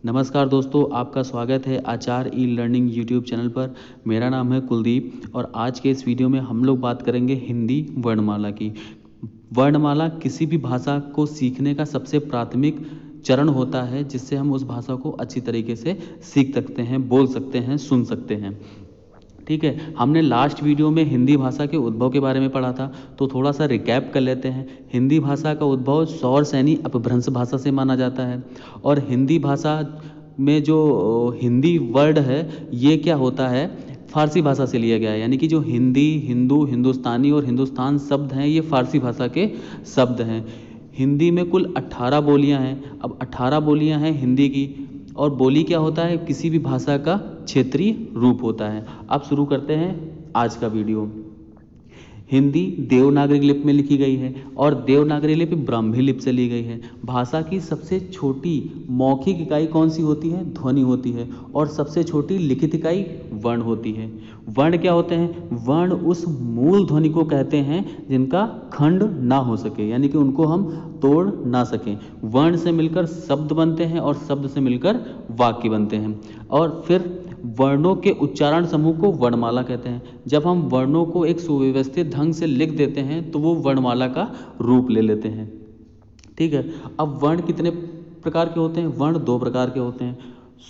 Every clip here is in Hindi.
नमस्कार दोस्तों, आपका स्वागत है आचार ई लर्निंग यूट्यूब चैनल पर। मेरा नाम है कुलदीप और आज के इस वीडियो में हम लोग बात करेंगे हिंदी वर्णमाला की। वर्णमाला किसी भी भाषा को सीखने का सबसे प्राथमिक चरण होता है, जिससे हम उस भाषा को अच्छी तरीके से सीख सकते हैं, बोल सकते हैं, सुन सकते हैं। ठीक है, हमने लास्ट वीडियो में हिंदी भाषा के उद्भव के बारे में पढ़ा था, तो थोड़ा सा रिकैप कर लेते हैं। हिंदी भाषा का उद्भव सौर सैनी अपभ्रंश भाषा से माना जाता है। और हिंदी भाषा में जो हिंदी वर्ड है, ये क्या होता है, फारसी भाषा से लिया गया है। यानी कि जो हिंदी, हिंदू, हिंदुस्तानी और हिंदुस्तान शब्द हैं, ये फारसी भाषा के शब्द हैं। हिंदी में कुल 18 बोलियां हैं। अब 18 बोलियां हैं हिंदी की। और बोली क्या होता है, किसी भी भाषा का क्षेत्रीय रूप होता है। अब शुरू करते हैं आज का वीडियो। हिंदी देवनागरी लिपि में लिखी गई है और देवनागरी लिपि ब्राह्मी लिपि से ली गई है। भाषा की सबसे छोटी मौखिक इकाई कौन सी होती है, ध्वनि होती है। और सबसे छोटी लिखित इकाई वर्ण होती है। वर्ण क्या होते हैं, वर्ण उस मूल ध्वनि को कहते हैं जिनका खंड ना हो सके, यानी कि उनको हम तोड़ ना सकें। वर्ण से मिलकर शब्द बनते हैं और शब्द से मिलकर वाक्य बनते हैं। और फिर वर्णों के उच्चारण समूह को वर्णमाला कहते हैं। जब हम वर्णों को एक सुव्यवस्थित ढंग से लिख देते हैं तो वो वर्णमाला का रूप ले लेते हैं। ठीक है, अब वर्ण कितने प्रकार के होते हैं, वर्ण 2 प्रकार के होते हैं।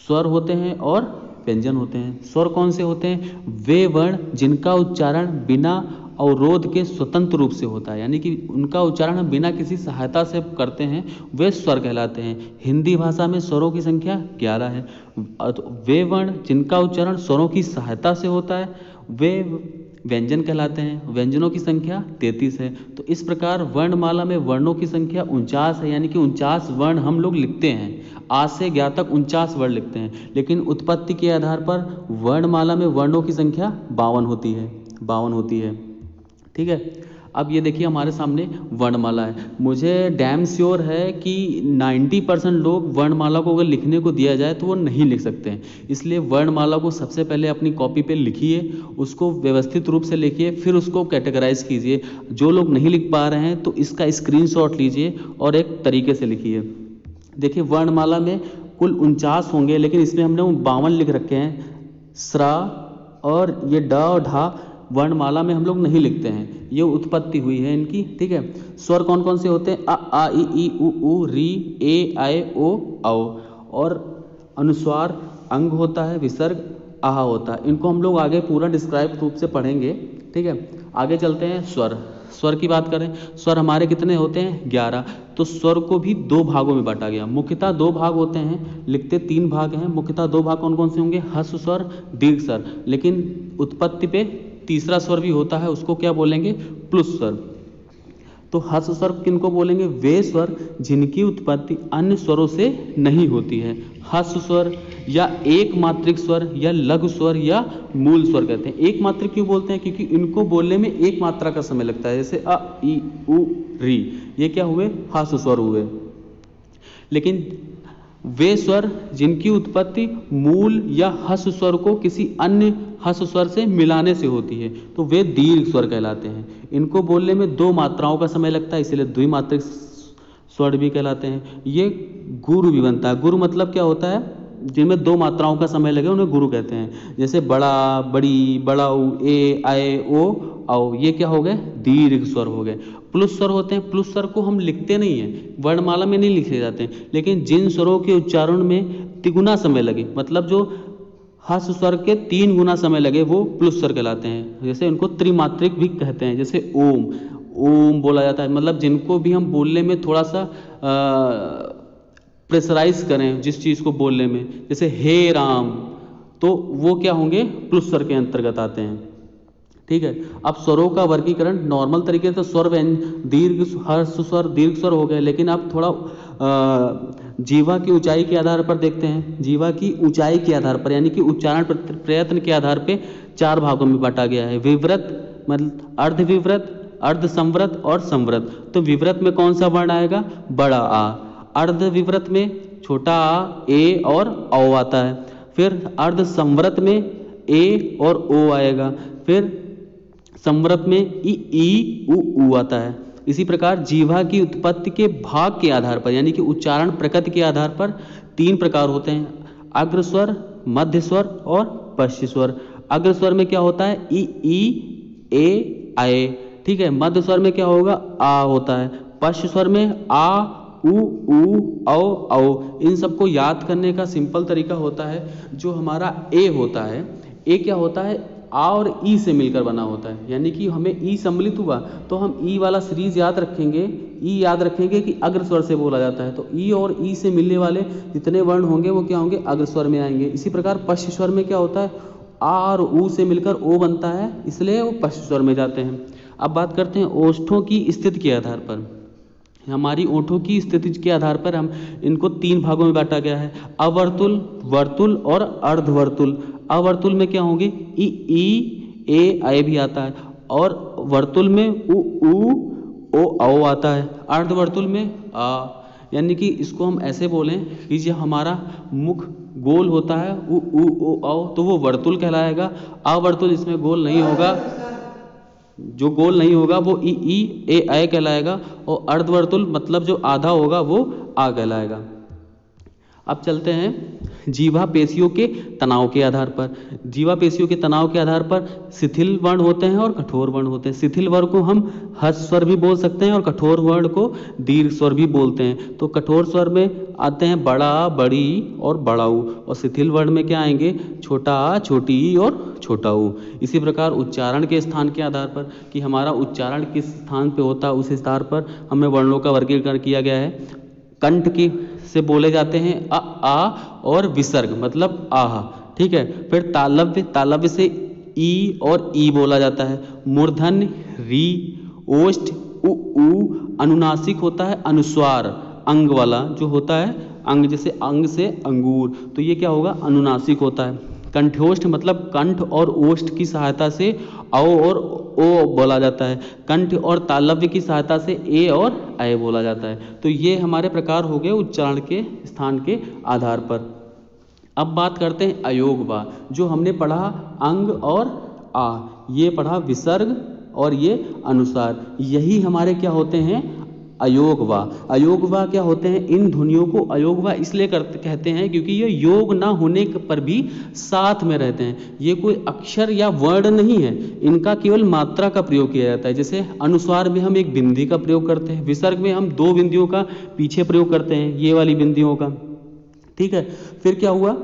स्वर होते हैं और व्यंजन होते हैं। स्वर कौन से होते हैं, वे वर्ण जिनका उच्चारण बिना अवरोध के स्वतंत्र रूप से होता है, यानी कि उनका उच्चारण हम बिना किसी सहायता से करते हैं, वे स्वर कहलाते हैं। हिंदी भाषा में स्वरों की संख्या 11 है। वे वर्ण जिनका उच्चारण स्वरों की सहायता से होता है, वे व्यंजन कहलाते हैं। व्यंजनों की संख्या 33 है। तो इस प्रकार वर्णमाला में वर्णों की संख्या 49 है, यानी कि 49 वर्ण हम लोग लिखते हैं। आज से ज्ञ तक 49 वर्ण लिखते हैं, लेकिन उत्पत्ति के आधार पर वर्णमाला में वर्णों की संख्या 52 होती है। ठीक है, अब ये देखिए हमारे सामने वर्णमाला है। मुझे डैम श्योर है कि 90% लोग वर्णमाला को अगर लिखने को दिया जाए तो वो नहीं लिख सकते हैं। इसलिए वर्णमाला को सबसे पहले अपनी कॉपी पे लिखिए, उसको व्यवस्थित रूप से लिखिए, फिर उसको कैटेगराइज कीजिए। जो लोग नहीं लिख पा रहे हैं तो इसका स्क्रीनशॉट लीजिए और एक तरीके से लिखिए। देखिए, वर्णमाला में कुल 49 होंगे, लेकिन इसमें हमने 52 लिख रखे हैं। स्रा और ये ड और ढा वर्णमाला में हम लोग नहीं लिखते हैं, ये उत्पत्ति हुई है इनकी। ठीक है, स्वर कौन कौन से होते हैं, अ आ इ ई उ ऊ री ए आए ओ औ। और अनुस्वार अंग होता है, विसर्ग आहा होता है। इनको हम लोग आगे पूरा डिस्क्राइब रूप से पढ़ेंगे। ठीक है, आगे चलते हैं। स्वर, स्वर की बात करें, स्वर हमारे कितने होते हैं, 11। तो स्वर को भी 2 भागों में बांटा गया। मुख्यतः 2 भाग होते हैं, लिखते 3 भाग हैं। मुख्यतः 2 भाग कौन कौन से होंगे, ह्रस्व स्वर, दीर्घ स्वर। लेकिन उत्पत्ति पे तीसरा स्वर भी होता है, उसको क्या बोलेंगे, प्लुस स्वर। तो ह्रस्व स्वर किनको बोलेंगे, वे स्वर जिनकी उत्पत्ति अन्य स्वरों से नहीं होती है। ह्रस्व स्वर या एक मात्रिक स्वर या लघु स्वर या मूल स्वर कहते हैं। एक मात्रिक क्यों बोलते हैं, क्योंकि इनको बोलने में एक मात्रा का समय लगता है। जैसे अ ई उ री, ये क्या हुए, ह्रस्व स्वर हुए। लेकिन वे स्वर जिनकी उत्पत्ति मूल या ह्रस्व स्वर को किसी अन्य ह्रस्व स्वर से मिलाने से होती है, तो वे दीर्घ स्वर कहलाते हैं। इनको बोलने में 2 मात्राओं का समय लगता है, इसलिए द्विमात्रिक स्वर भी कहलाते हैं। ये गुरु भी बनता है। गुरु मतलब क्या होता है, जिनमें 2 मात्राओं का समय लगे उन्हें गुरु कहते हैं। जैसे बड़ा, बड़ी, बड़ाऊ, ए आए ओ औ, ये क्या हो गए, दीर्घ स्वर हो गए। प्लुस स्वर होते हैं। प्लुस स्वर को हम लिखते नहीं हैं, वर्णमाला में नहीं लिखे जाते हैं, लेकिन जिन स्वरों के उच्चारण में तिगुना समय लगे, मतलब जो ह्रस्व स्वर के 3 गुना समय लगे, वो प्लुस स्वर कहलाते हैं। जैसे उनको त्रिमात्रिक भी कहते हैं। जैसे ओम, ओम बोला जाता है, मतलब जिनको भी हम बोलने में थोड़ा सा प्रेशराइज करें जिस चीज़ को बोलने में, जैसे हे राम, तो वो क्या होंगे, प्लुस स्वर के अंतर्गत आते हैं। ठीक है, अब स्वरों का वर्गीकरण नॉर्मल तरीके से स्वर दीर्घ ह्रस्व स्वर दीर्घ स्वर हो गए, लेकिन अब थोड़ा जीवा की ऊंचाई के आधार पर देखते हैं। जीवा की ऊंचाई के आधार पर, यानी कि उच्चारण प्रयत्न के आधार पर 4 भागों में बांटा गया है। विव्रत, मतलब अर्धविव्रत, अर्धसंवृत और संवृत। तो विव्रत में कौन सा वर्ण आएगा, बड़ा आ। अर्धविव्रत में छोटा आ, ए और औ आता है। फिर अर्धसंवृत में ए और ओ आएगा। फिर संवृत में ई उ आता है। इसी प्रकार जीवा की उत्पत्ति के भाग के आधार पर, यानी कि उच्चारण प्रकृति के आधार पर तीन प्रकार होते हैं, अग्र स्वर, मध्य स्वर और पश्च स्वर। अग्र स्वर में क्या होता है, ई ए आए, ठीक है। मध्य स्वर में क्या होगा, आ होता है। पश्च स्वर में आ उ औ औ। इन सबको याद करने का सिंपल तरीका होता है, जो हमारा ए होता है, ए क्या होता है, आ और ई से मिलकर बना होता है। यानी कि हमें ई सम्मिलित हुआ तो हम ई वाला सीरीज याद रखेंगे, ई याद रखेंगे कि अग्र स्वर से बोला जाता है, तो ई और ई से मिलने वाले जितने वर्ण होंगे वो क्या होंगे, अग्र स्वर में आएंगे। इसी प्रकार पश्च स्वर में क्या होता है, आ और उ से मिलकर ओ बनता है, इसलिए वो पश्च स्वर में जाते हैं। अब बात करते हैं ओष्ठों की स्थिति के आधार पर। हमारी ओठों की स्थिति के आधार पर हम इनको तीन भागों में बांटा गया है, अवर्तुल, वर्तुल और अर्धवर्तुल। अवर्तुल में क्या होंगे, ई ए आए भी आता है, और वर्तुल में उ ओ औ आता है। अर्धवर्तुल में आ, यानी कि इसको हम ऐसे बोलें कि जो हमारा मुख गोल होता है उ ओ औ, तो वो वर्तुल कहलाएगा। अवर्तुल इसमें गोल नहीं होगा, जो गोल नहीं होगा वो ई ए आए कहलाएगा, और अर्धवर्तुल मतलब जो आधा होगा वो आ कहलाएगा। अब चलते हैं जीवा पेशियों के तनाव के आधार पर। जीवा पेशियों के तनाव के आधार पर शिथिल वर्ण होते हैं और कठोर वर्ण होते हैं। शिथिल वर्ण को हम हर्ष स्वर भी बोल सकते हैं और कठोर वर्ण को दीर्घ स्वर भी बोलते हैं। तो कठोर स्वर में आते हैं बड़ा, बड़ी और बड़ाऊ, और शिथिल वर्ण में क्या आएंगे, छोटा, छोटी और छोटा ऊ। इसी प्रकार उच्चारण के स्थान के आधार पर कि हमारा उच्चारण किस स्थान पे होता है, उस स्थान पर हमें वर्णों का वर्गीकरण किया गया है। कंठ की से बोले जाते हैं आ और विसर्ग मतलब आह, ठीक है। फिर तालव्य, तालव्य से ई और ई बोला जाता है। मूर्धन्य री, ओष्ठ उ, अनुनासिक होता है अनुस्वार, अंग वाला जो होता है, अंग जैसे अंग से अंगूर, तो ये क्या होगा, अनुनासिक होता है। कंठोष्ठ मतलब कंठ और ओष्ठ की सहायता से औ और ओ बोला जाता है। कंठ और तालव्य की सहायता से ए और ऐ बोला जाता है। तो ये हमारे प्रकार हो गए उच्चारण के स्थान के आधार पर। अब बात करते हैं अयोग वा, जो हमने पढ़ा अंग और आ, ये पढ़ा विसर्ग और ये अनुसार, यही हमारे क्या होते हैं, अयोग वा। अयोग वा क्या होते हैं, इन ध्वनियों को अयोग वा इसलिए कहते हैं क्योंकि ये योग ना होने पर भी साथ में रहते हैं। ये कोई अक्षर या वर्ण नहीं है, इनका केवल मात्रा का प्रयोग किया जाता है। जैसे अनुस्वार में हम एक बिंदी का प्रयोग करते हैं, विसर्ग में हम दो बिंदियों का पीछे प्रयोग करते हैं, ये वाली बिंदियों का, ठीक है। फिर क्या हुआ,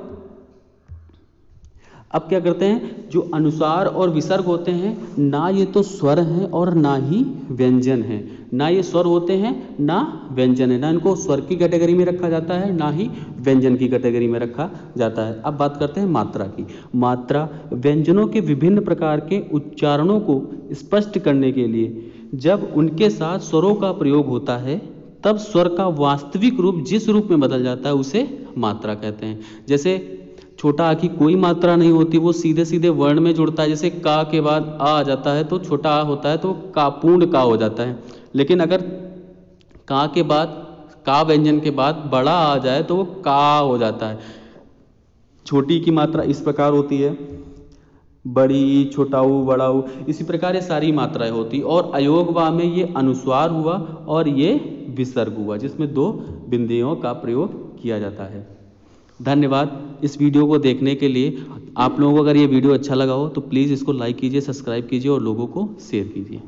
अब क्या करते हैं, जो अनुस्वार और विसर्ग होते हैं ना ये तो स्वर हैं और ना ही व्यंजन है, ना ये स्वर होते हैं ना व्यंजन है, ना इनको स्वर की कैटेगरी में रखा जाता है ना ही व्यंजन की कैटेगरी में रखा जाता है। अब बात करते हैं मात्रा की। मात्रा व्यंजनों के विभिन्न प्रकार के उच्चारणों को स्पष्ट करने के लिए जब उनके साथ स्वरों का प्रयोग होता है तब स्वर का वास्तविक रूप जिस रूप में बदल जाता है उसे मात्रा कहते हैं। जैसे छोटा आ की कोई मात्रा नहीं होती, वो सीधे सीधे वर्ण में जुड़ता है। जैसे का के बाद आ जाता है तो छोटा आ होता है तो का पूर्ण का हो जाता है, लेकिन अगर का के बाद, का व्यंजन के बाद बड़ा आ जाए तो वो का हो जाता है। छोटी की मात्रा इस प्रकार होती है, बड़ी, छोटाऊ, बड़ाऊ, इसी प्रकार ये सारी मात्राएं होती। और अयोग वा में ये अनुस्वार हुआ और ये विसर्ग हुआ, जिसमें दो बिंदियों का प्रयोग किया जाता है। धन्यवाद इस वीडियो को देखने के लिए। आप लोगों को अगर ये वीडियो अच्छा लगा हो तो प्लीज़ इसको लाइक कीजिए, सब्सक्राइब कीजिए और लोगों को शेयर कीजिए।